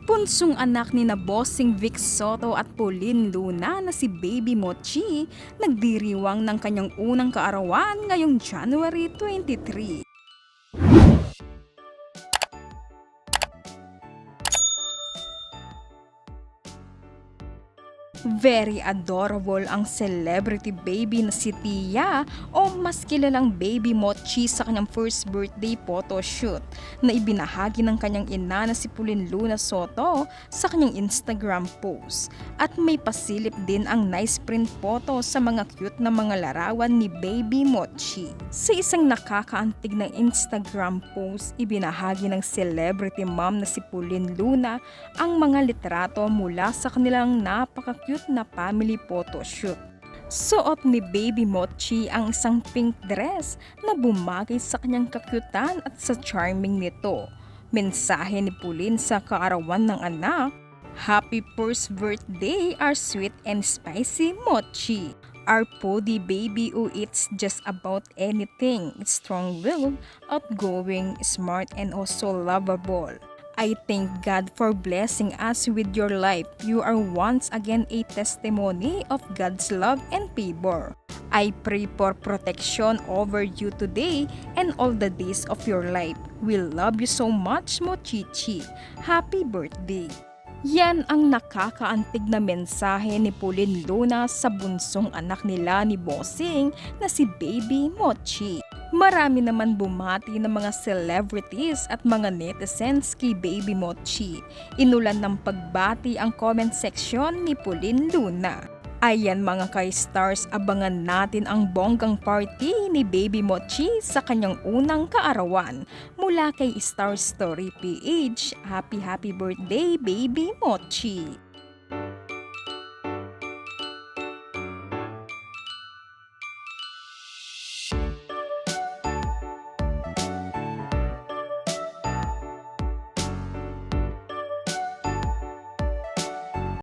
Punsong anak ni na Bossing Vic Soto at Pauline Luna na si Baby Mochi nagdiriwang ng kanyang unang kaarawan ngayong January 23. Very adorable ang celebrity baby na si Tia o mas kilalang Baby Mochi sa kanyang first birthday photoshoot na ibinahagi ng kanyang ina na si Pauline Luna Soto sa kanyang Instagram post. At may pasilip din ang nice print photo sa mga cute na mga larawan ni Baby Mochi. Sa isang nakakaantig ng Instagram post, ibinahagi ng celebrity mom na si Pauline Luna ang mga litrato mula sa kanilang napaka-cute na family photoshoot. Suot ni Baby Mochi ang isang pink dress na bumagay sa kanyang kakyutan at sa charming nito. Mensahe ni Pauline sa kaarawan ng anak, "Happy first birthday, our sweet and spicy Mochi. Our pody baby who eats just about anything. It's strong-willed, outgoing, smart, and also lovable. I thank God for blessing us with your life. You are once again a testimony of God's love and favor. I pray for protection over you today and all the days of your life. We love you so much, Mochichi. Happy birthday." Yan ang nakakaantig na mensahe ni Pauline Luna sa bunsong anak nila ni Bossing na si Baby Mochi. Marami naman bumati ng mga celebrities at mga netizens kay Baby Mochi. Inulan ng pagbati ang comment section ni Pauline Luna. Ayan mga ka-stars, abangan natin ang bonggang party ni Baby Mochi sa kanyang unang kaarawan. Mula kay Star Story PH, happy birthday Baby Mochi!